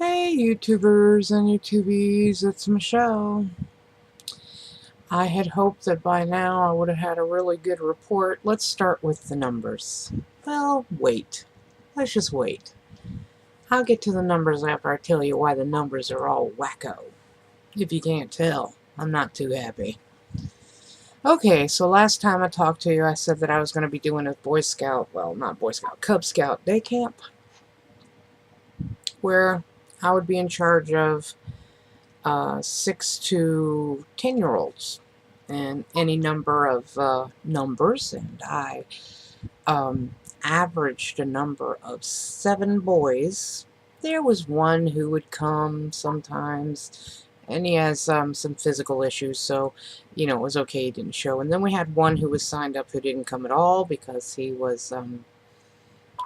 Hey YouTubers and YouTubies, it's Michelle. I had hoped that by now I would have had a really good report. Let's start with the numbers. Well, wait. Let's just wait. I'll get to the numbers after I tell you why the numbers are all wacko. If you can't tell, I'm not too happy. Okay, so last time I talked to you, I said that I was going to be doing a Boy Scout, well, not Boy Scout, Cub Scout day camp, where I would be in charge of 6 to 10-year-olds and any number of numbers, and I averaged a number of 7 boys. There was one who would come sometimes, and he has some physical issues, so it was okay he didn't show. And then we had one who was signed up who didn't come at all because he was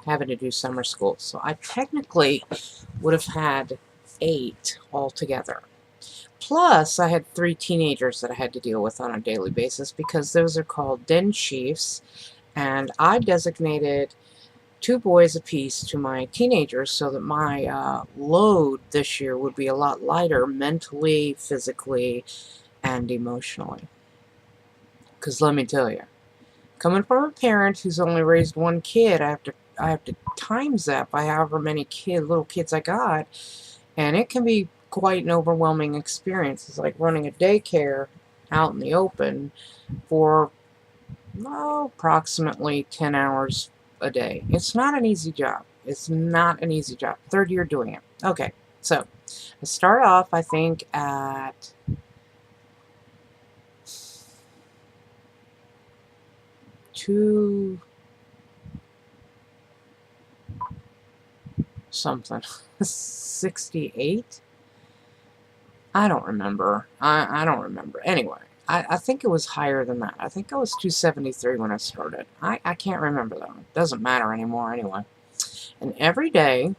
having to do summer school. So I technically would have had 8 altogether. Plus, I had 3 teenagers that I had to deal with on a daily basis because those are called den chiefs, and I designated 2 boys apiece to my teenagers so that my load this year would be a lot lighter mentally, physically, and emotionally. Because let me tell you, coming from a parent who's only raised 1 kid, I have to times that by however many little kids I got, and it can be quite an overwhelming experience. It's like running a daycare out in the open for approximately 10 hours a day. It's not an easy job. It's not an easy job. 3rd year doing it. Okay, so I start off, I think, at two something 68. I don't remember. I don't remember. Anyway, I think it was higher than that. I think it was 273 when I started. I can't remember though. It doesn't matter anymore anyway. And every day,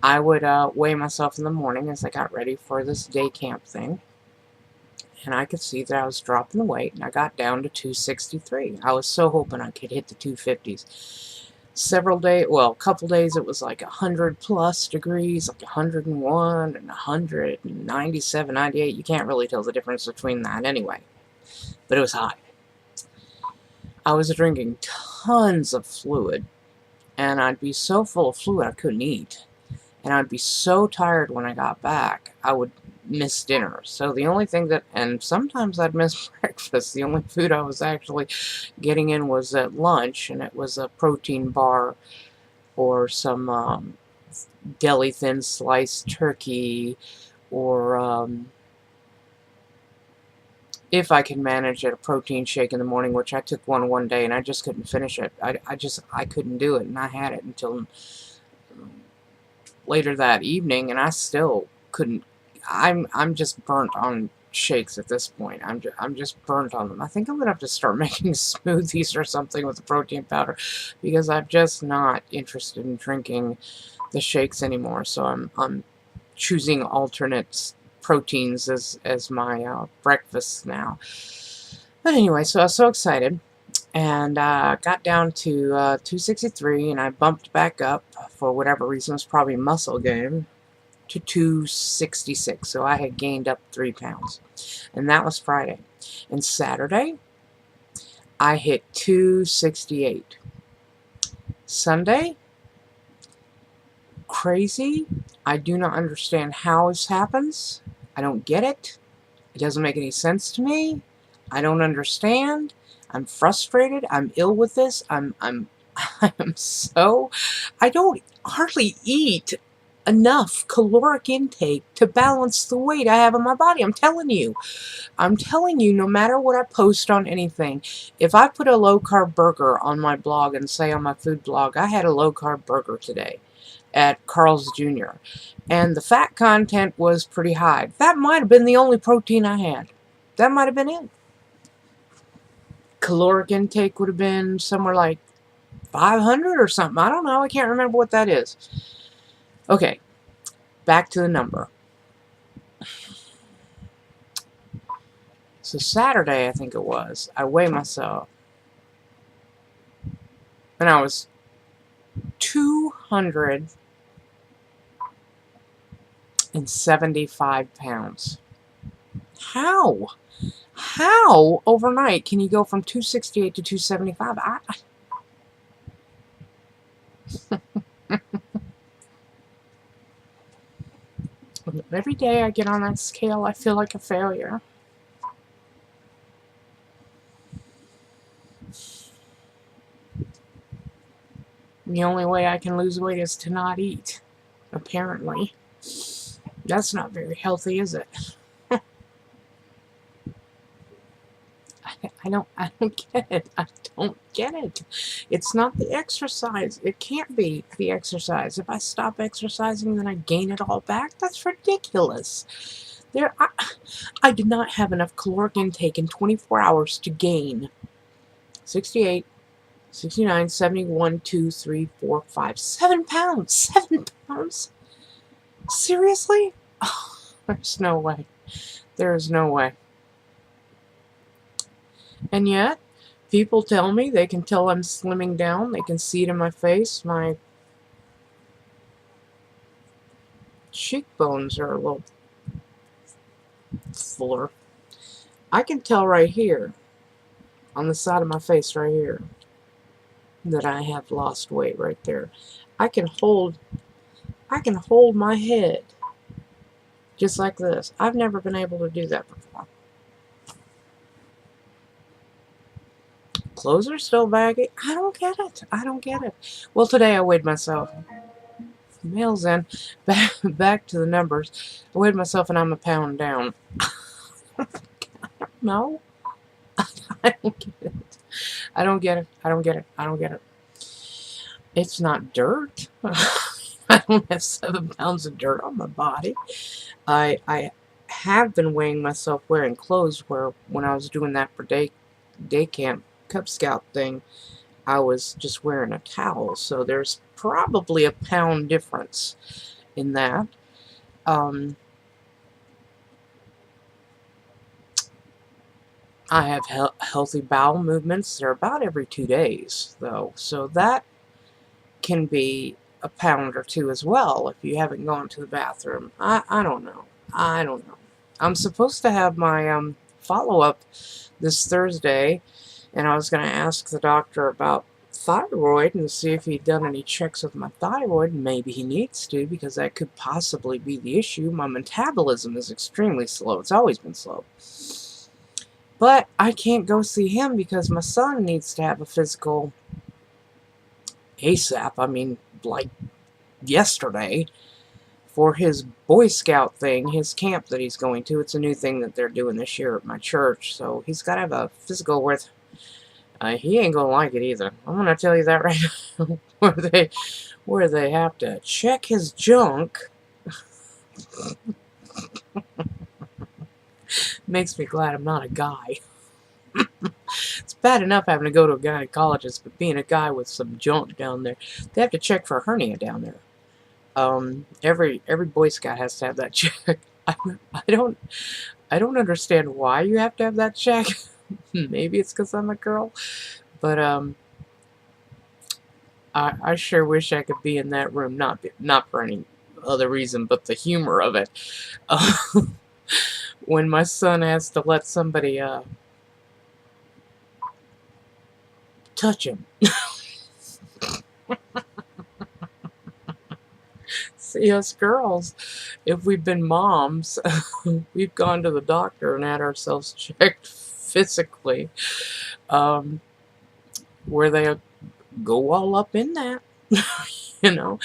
I would weigh myself in the morning as I got ready for this day camp thing. And I could see that I was dropping the weight, and I got down to 263. I was so hoping I could hit the 250s. Several days, well, a couple days, it was like 100 plus degrees, like 101 and 197, 98. You can't really tell the difference between that anyway. But it was hot. I was drinking tons of fluid, and I'd be so full of fluid I couldn't eat. And I'd be so tired when I got back, I would miss dinner. So the only thing and sometimes I'd miss breakfast. The only food I was actually getting in was at lunch, and it was a protein bar or some deli thin sliced turkey, or if I could manage it, a protein shake in the morning, which I took one day and I just couldn't finish it. I couldn't do it, and I had it until later that evening, and I still couldn't. I'm just burnt on shakes at this point. I'm just burnt on them. I think I'm gonna have to start making smoothies or something with the protein powder, because I'm just not interested in drinking the shakes anymore. So I'm choosing alternate proteins as my breakfast now. But anyway, so I was so excited, and got down to 263, and I bumped back up for whatever reason. It was probably muscle gain, to 266. So I had gained up 3 pounds, and that was Friday. And Saturday, I hit 268. Sunday, crazy. I do not understand how this happens. I don't get it. It doesn't make any sense to me. I don't understand. I'm frustrated. I'm ill with this. I'm so, I don't hardly eat enough caloric intake to balance the weight I have in my body. I'm telling you, no matter what I post on anything, if I put a low-carb burger on my blog and say on my food blog, I had a low-carb burger today at Carl's Jr., and the fat content was pretty high, that might have been the only protein I had. That might have been it. Caloric intake would have been somewhere like 500 or something. I don't know. I can't remember what that is. Okay, back to the number. So Saturday, I think it was, I weighed myself, and I was 200 and 75 pounds. How? How overnight can you go from 268 to 275? Every day I get on that scale, I feel like a failure. The only way I can lose weight is to not eat, apparently. That's not very healthy, is it? I don't get it. I don't get it. It's not the exercise. It can't be the exercise. If I stop exercising, then I gain it all back? That's ridiculous. I did not have enough caloric intake in 24 hours to gain 68, 69, 71, 2, 3, 4, 5, 7 pounds. 7 pounds? Seriously? Oh, there's no way. There is no way. And yet, people tell me they can tell I'm slimming down. They can see it in my face. My cheekbones are a little fuller. I can tell right here, on the side of my face right here, that I have lost weight right there. I can hold my head just like this. I've never been able to do that before. Clothes are still baggy. I don't get it. I don't get it. Well, today I weighed myself. Mail's in. Back to the numbers. I weighed myself and I'm a pound down. No. I don't get it. I don't get it. I don't get it. I don't get it. It's not dirt. I don't have 7 pounds of dirt on my body. I have been weighing myself wearing clothes where when I was doing that for day camp Cub Scout thing, I was just wearing a towel, so there's probably a pound difference in that. I have healthy bowel movements. They're about every 2 days, though, so that can be a pound or 2 as well if you haven't gone to the bathroom. I don't know. I don't know. I'm supposed to have my follow-up this Thursday, and I was going to ask the doctor about thyroid and see if he'd done any checks with my thyroid. Maybe he needs to, because that could possibly be the issue. My metabolism is extremely slow. It's always been slow. But I can't go see him because my son needs to have a physical ASAP. I mean, like yesterday, for his Boy Scout thing, his camp that he's going to. It's a new thing that they're doing this year at my church, so he's got to have a physical with. He ain't gonna like it either. I'm gonna tell you that right now. where they have to check his junk. Makes me glad I'm not a guy. It's bad enough having to go to a gynecologist, but being a guy with some junk down there, they have to check for hernia down there. Every Boy Scout has to have that check. I don't understand why you have to have that check. Maybe it's because I'm a girl, but I sure wish I could be in that room. Not for any other reason, but the humor of it. When my son has to let somebody touch him. See, us girls, if we've been moms, we've gone to the doctor and had ourselves checked physically, where they go all up in that, you know.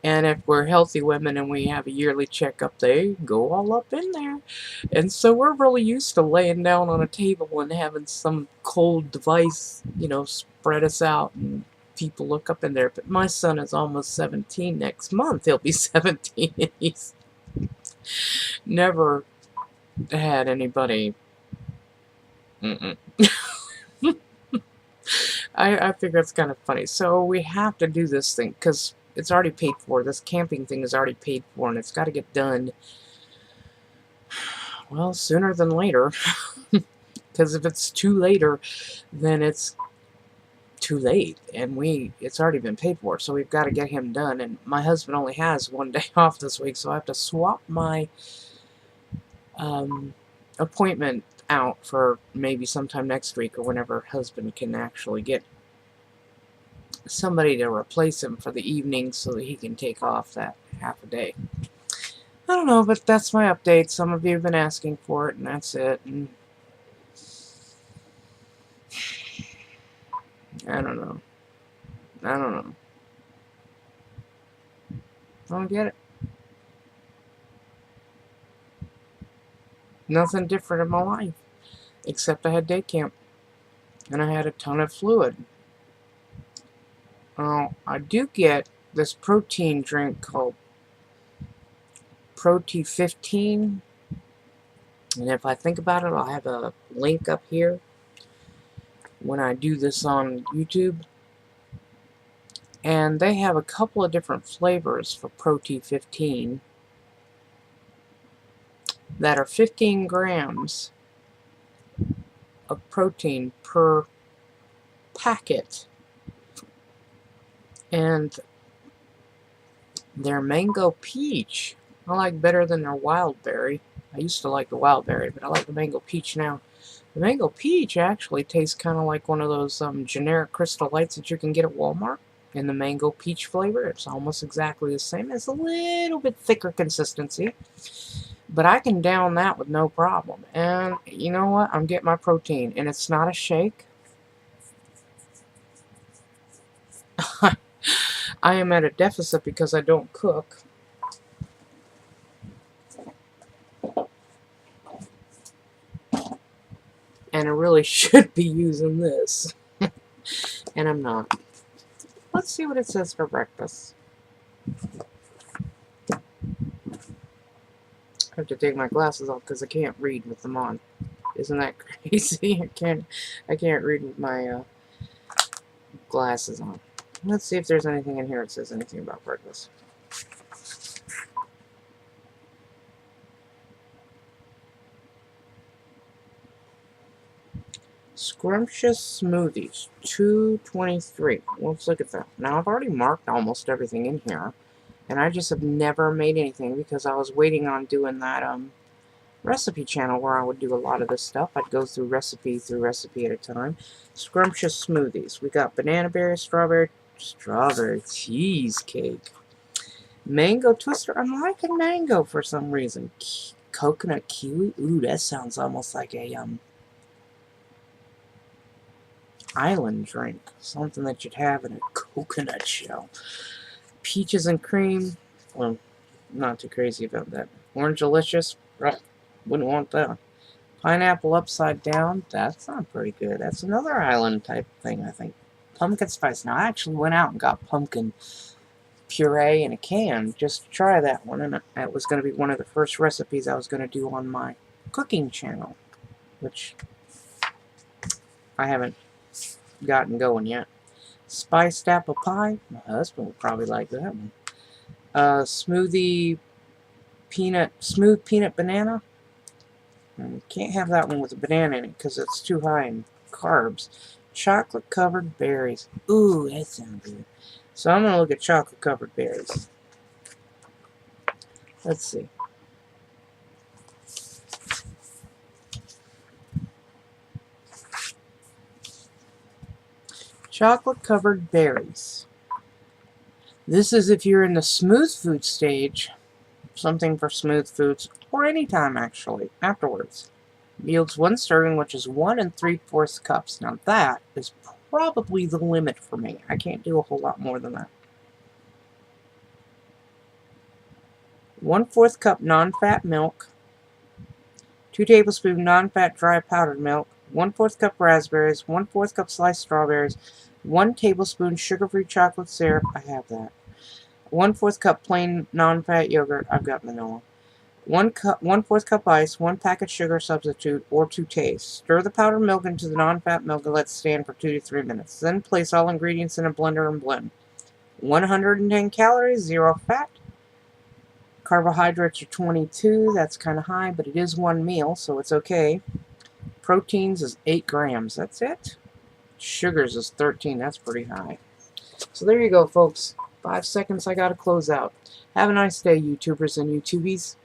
And if we're healthy women and we have a yearly checkup, they go all up in there. And so we're really used to laying down on a table and having some cold device, you know, spread us out and people look up in there. But my son is almost 17 next month. He'll be 17 and he's never had anybody. I figure it's kind of funny. So we have to do this thing because it's already paid for. This camping thing is already paid for, and it's got to get done, well, sooner than later. Because if it's too later, then it's too late, and it's already been paid for, so we've got to get him done. And my husband only has 1 day off this week, so I have to swap my appointment out for maybe sometime next week or whenever husband can actually get somebody to replace him for the evening so that he can take off that half a day. I don't know, but that's my update. Some of you have been asking for it, and that's it. And I don't know. I don't get it. Nothing different in my life, except I had day camp, and I had a ton of fluid. I do get this protein drink called PROTI 15, and if I think about it, I'll have a link up here when I do this on YouTube. And they have a couple of different flavors for PROTI 15 that are 15 grams of protein per packet. And their mango peach I like better than their Wildberry. I used to like the Wildberry, but I like the mango peach now. The mango peach actually tastes kind of like one of those generic Crystal Lights that you can get at Walmart in the mango peach flavor. It's almost exactly the same. It's a little bit thicker consistency, but I can down that with no problem. And you know what? I'm getting my protein, and it's not a shake. I am at a deficit because I don't cook. And I really should be using this. And I'm not. Let's see what it says for breakfast. I have to take my glasses off because I can't read with them on. Isn't that crazy? I can't read with my glasses on. Let's see if there's anything in here that says anything about breakfast. Scrumptious smoothies, $2.23. Let's look at that. Now, I've already marked almost everything in here, and I just have never made anything because I was waiting on doing that recipe channel where I would do a lot of this stuff. I'd go through recipe at a time. Scrumptious smoothies. We got banana berry, strawberry cheesecake, mango twister. I'm liking mango for some reason. Coconut kiwi. Ooh, that sounds almost like a island drink, something that you'd have in a coconut shell. Peaches and cream. Well, not too crazy about that. Orange delicious. Right. Wouldn't want that. Pineapple upside down. That's not pretty good. That's another island type thing, I think. Pumpkin spice. Now, I actually went out and got pumpkin puree in a can just to try that one, and that was going to be one of the first recipes I was going to do on my cooking channel, which I haven't gotten going yet. Spiced apple pie. My husband would probably like that one. Smooth peanut banana. Can't have that one with a banana in it because it's too high in carbs. Chocolate covered berries. Ooh, that sounds good. So I'm going to look at chocolate covered berries. Let's see. Chocolate covered berries. This is if you're in the smooth food stage, something for smooth foods, or any time actually, afterwards. Yields 1 serving, which is 1 3/4 cups. Now that is probably the limit for me. I can't do a whole lot more than that. 1/4 cup non-fat milk, 2 tablespoons non-fat dry powdered milk, 1/4 cup raspberries, 1/4 cup sliced strawberries, 1 tablespoon sugar-free chocolate syrup. I have that. 1/4 cup plain non-fat yogurt. I've got vanilla. 1/4 cup ice, 1 packet sugar substitute, or to taste. Stir the powdered milk into the non-fat milk and let stand for 2 to 3 minutes. Then place all ingredients in a blender and blend. 110 calories, 0 fat. Carbohydrates are 22. That's kind of high, but it is one meal, so it's okay. Proteins is 8 grams. That's it. Sugars is 13. That's pretty high. So there you go, folks. 5 seconds, I gotta close out. Have a nice day, YouTubers and YouTubies.